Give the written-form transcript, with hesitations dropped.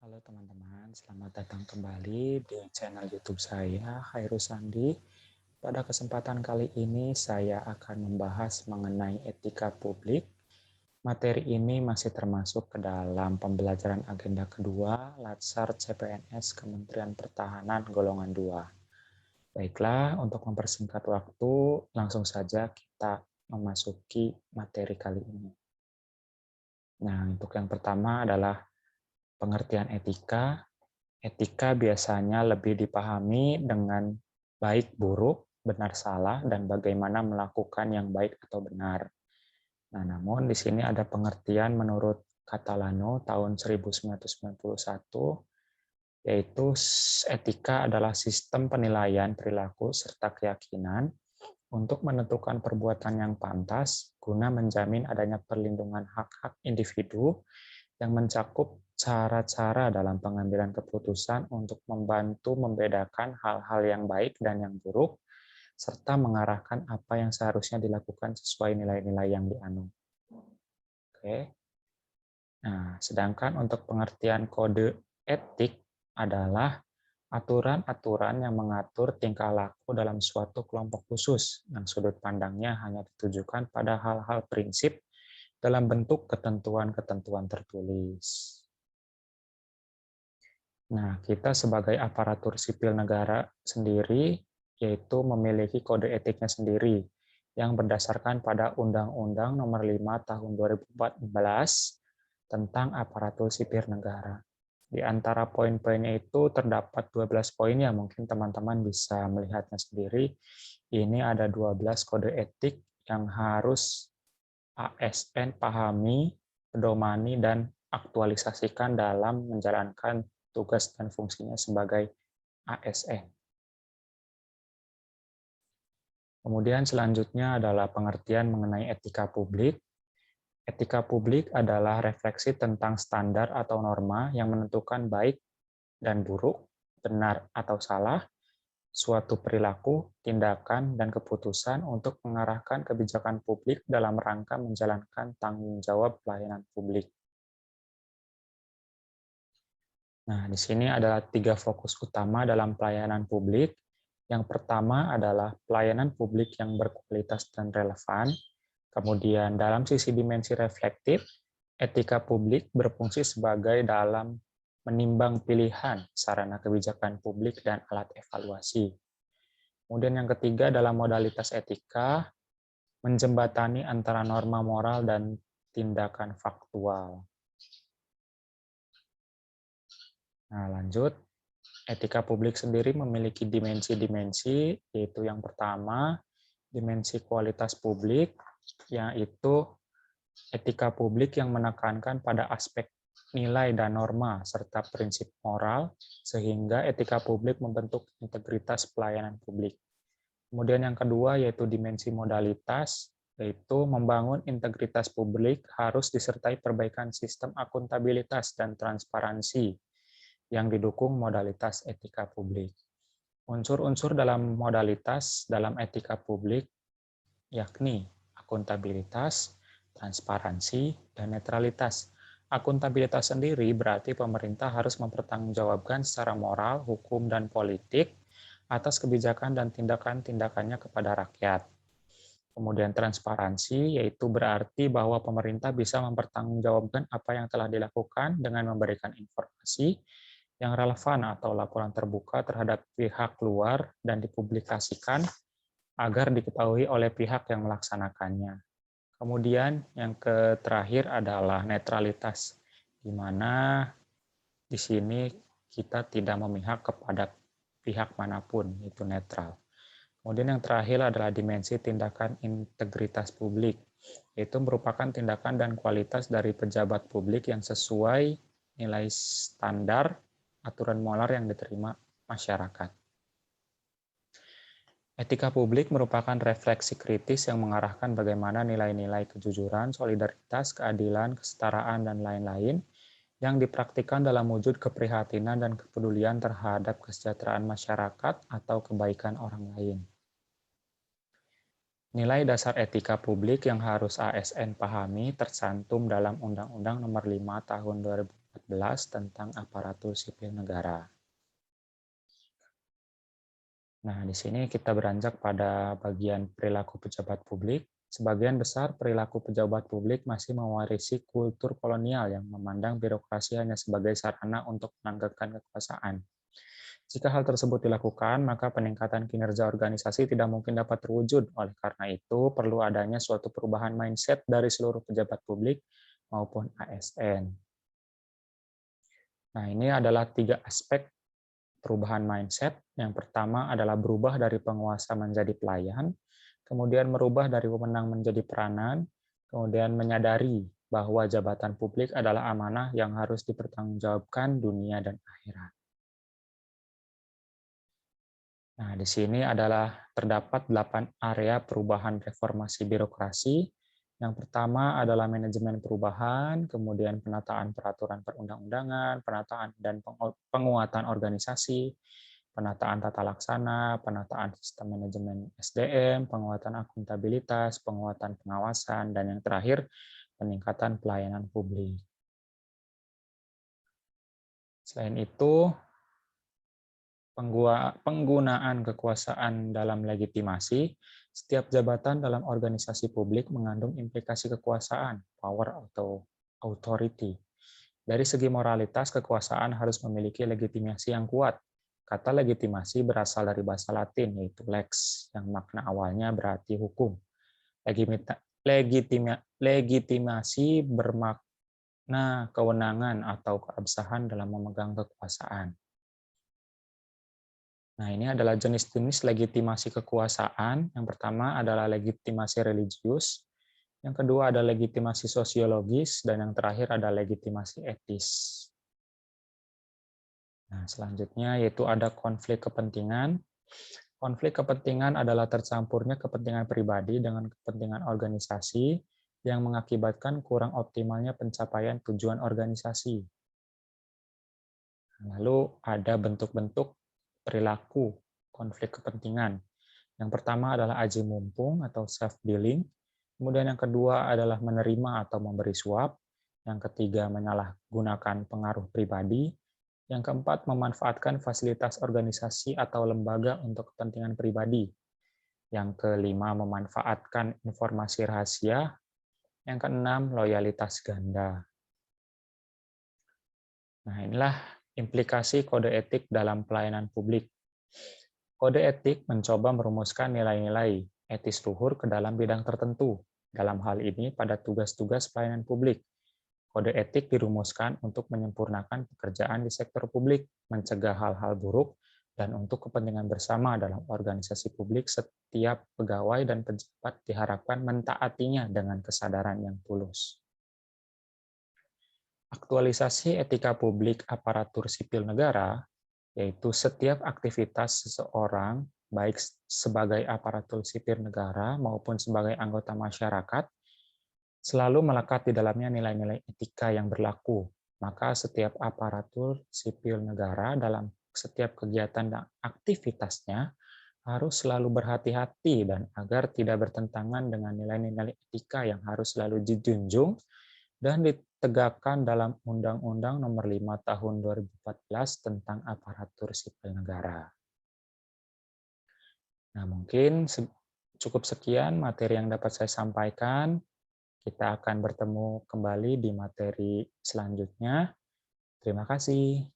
Halo teman-teman, selamat datang kembali di channel YouTube saya, Khairul Sandi. Pada kesempatan kali ini saya akan membahas mengenai etika publik. Materi ini masih termasuk ke dalam pembelajaran agenda kedua Latsar CPNS Kementerian Pertahanan golongan 2. Baiklah, untuk mempersingkat waktu, langsung saja kita memasuki materi kali ini. Nah, untuk yang pertama adalah pengertian etika. Etika biasanya lebih dipahami dengan baik buruk, benar salah, dan bagaimana melakukan yang baik atau benar. Nah, namun di sini ada pengertian menurut Catalano tahun 1991, yaitu etika adalah sistem penilaian perilaku serta keyakinan untuk menentukan perbuatan yang pantas guna menjamin adanya perlindungan hak-hak individu yang mencakup cara-cara dalam pengambilan keputusan untuk membantu membedakan hal-hal yang baik dan yang buruk, serta mengarahkan apa yang seharusnya dilakukan sesuai nilai-nilai yang dianut. Oke. Nah, sedangkan untuk pengertian kode etik adalah aturan-aturan yang mengatur tingkah laku dalam suatu kelompok khusus, yang sudut pandangnya hanya ditujukan pada hal-hal prinsip dalam bentuk ketentuan-ketentuan tertulis. Nah, kita sebagai aparatur sipil negara sendiri, yaitu memiliki kode etiknya sendiri, yang berdasarkan pada Undang-Undang Nomor 5 Tahun 2014 tentang aparatur sipil negara. Di antara poin-poinnya itu terdapat 12 poin ya, mungkin teman-teman bisa melihatnya sendiri. Ini ada 12 kode etik yang harus ASN pahami, pedomani, dan aktualisasikan dalam menjalankan tugas dan fungsinya sebagai ASN. Kemudian selanjutnya adalah pengertian mengenai etika publik. Etika publik adalah refleksi tentang standar atau norma yang menentukan baik dan buruk, benar atau salah, suatu perilaku, tindakan, dan keputusan untuk mengarahkan kebijakan publik dalam rangka menjalankan tanggung jawab pelayanan publik. Nah, di sini adalah 3 fokus utama dalam pelayanan publik. Yang pertama adalah pelayanan publik yang berkualitas dan relevan. Kemudian dalam sisi dimensi reflektif, etika publik berfungsi sebagai dalam menimbang pilihan sarana kebijakan publik dan alat evaluasi. Kemudian yang ketiga dalam modalitas etika, menjembatani antara norma moral dan tindakan faktual. Nah, lanjut. Etika publik sendiri memiliki dimensi-dimensi, yaitu yang pertama, dimensi kualitas publik, yaitu etika publik yang menekankan pada aspek nilai dan norma, serta prinsip moral, sehingga etika publik membentuk integritas pelayanan publik. Kemudian yang kedua, yaitu dimensi modalitas, yaitu membangun integritas publik harus disertai perbaikan sistem akuntabilitas dan transparansi, yang didukung modalitas etika publik. Unsur-unsur dalam modalitas dalam etika publik yakni akuntabilitas, transparansi, dan netralitas. Akuntabilitas sendiri berarti pemerintah harus mempertanggungjawabkan secara moral, hukum, dan politik atas kebijakan dan tindakan-tindakannya kepada rakyat. Kemudian transparansi, yaitu berarti bahwa pemerintah bisa mempertanggungjawabkan apa yang telah dilakukan dengan memberikan informasi yang relevan atau laporan terbuka terhadap pihak luar dan dipublikasikan agar diketahui oleh pihak yang melaksanakannya. Kemudian yang terakhir adalah netralitas, di mana di sini kita tidak memihak kepada pihak manapun, itu netral. Kemudian yang terakhir adalah dimensi tindakan integritas publik, yaitu merupakan tindakan dan kualitas dari pejabat publik yang sesuai nilai standar aturan moral yang diterima masyarakat. Etika publik merupakan refleksi kritis yang mengarahkan bagaimana nilai-nilai kejujuran, solidaritas, keadilan, kesetaraan, dan lain-lain yang dipraktikkan dalam wujud keprihatinan dan kepedulian terhadap kesejahteraan masyarakat atau kebaikan orang lain. Nilai dasar etika publik yang harus ASN pahami tercantum dalam Undang-Undang Nomor 5 Tahun tentang aparatur sipil negara. Nah, di sini kita beranjak pada bagian perilaku pejabat publik. Sebagian besar perilaku pejabat publik masih mewarisi kultur kolonial yang memandang birokrasi hanya sebagai sarana untuk menegakkan kekuasaan. Jika hal tersebut dilakukan, maka peningkatan kinerja organisasi tidak mungkin dapat terwujud. Oleh karena itu, perlu adanya suatu perubahan mindset dari seluruh pejabat publik maupun ASN. Nah, ini adalah 3 aspek perubahan mindset. Yang pertama adalah berubah dari penguasa menjadi pelayan, kemudian merubah dari pemenang menjadi peranan, kemudian menyadari bahwa jabatan publik adalah amanah yang harus dipertanggungjawabkan dunia dan akhirat. Nah, di sini terdapat 8 area perubahan reformasi birokrasi. Yang pertama adalah manajemen perubahan, kemudian penataan peraturan perundang-undangan, penataan dan penguatan organisasi, penataan tata laksana, penataan sistem manajemen SDM, penguatan akuntabilitas, penguatan pengawasan, dan yang terakhir, peningkatan pelayanan publik. Selain itu, penggunaan kekuasaan dalam legitimasi, setiap jabatan dalam organisasi publik mengandung implikasi kekuasaan, power atau authority. Dari segi moralitas, kekuasaan harus memiliki legitimasi yang kuat. Kata legitimasi berasal dari bahasa Latin, yaitu lex, yang makna awalnya berarti hukum. Legitimasi bermakna kewenangan atau keabsahan dalam memegang kekuasaan. Nah, ini adalah jenis-jenis legitimasi kekuasaan. Yang pertama adalah legitimasi religius, yang kedua ada legitimasi sosiologis, dan yang terakhir ada legitimasi etis. Nah, selanjutnya yaitu ada konflik kepentingan. Konflik kepentingan adalah tercampurnya kepentingan pribadi dengan kepentingan organisasi yang mengakibatkan kurang optimalnya pencapaian tujuan organisasi. Lalu ada bentuk-bentuk perilaku konflik kepentingan. Yang pertama adalah aji mumpung atau self-dealing. Kemudian yang kedua adalah menerima atau memberi suap. Yang ketiga menyalahgunakan pengaruh pribadi. Yang keempat memanfaatkan fasilitas organisasi atau lembaga untuk kepentingan pribadi. Yang kelima memanfaatkan informasi rahasia. Yang keenam loyalitas ganda. Nah, inilah implikasi kode etik dalam pelayanan publik. Kode etik mencoba merumuskan nilai-nilai etis luhur ke dalam bidang tertentu. Dalam hal ini, pada tugas-tugas pelayanan publik. Kode etik dirumuskan untuk menyempurnakan pekerjaan di sektor publik, mencegah hal-hal buruk, dan untuk kepentingan bersama dalam organisasi publik. Setiap pegawai dan pejabat diharapkan mentaatinya dengan kesadaran yang tulus. Aktualisasi etika publik aparatur sipil negara, yaitu setiap aktivitas seseorang, baik sebagai aparatur sipil negara maupun sebagai anggota masyarakat, selalu melekat di dalamnya nilai-nilai etika yang berlaku. Maka setiap aparatur sipil negara dalam setiap kegiatan dan aktivitasnya harus selalu berhati-hati dan agar tidak bertentangan dengan nilai-nilai etika yang harus selalu dijunjung dan ditegakkan dalam Undang-Undang Nomor 5 Tahun 2014 tentang Aparatur Sipil Negara. Nah, mungkin cukup sekian materi yang dapat saya sampaikan. Kita akan bertemu kembali di materi selanjutnya. Terima kasih.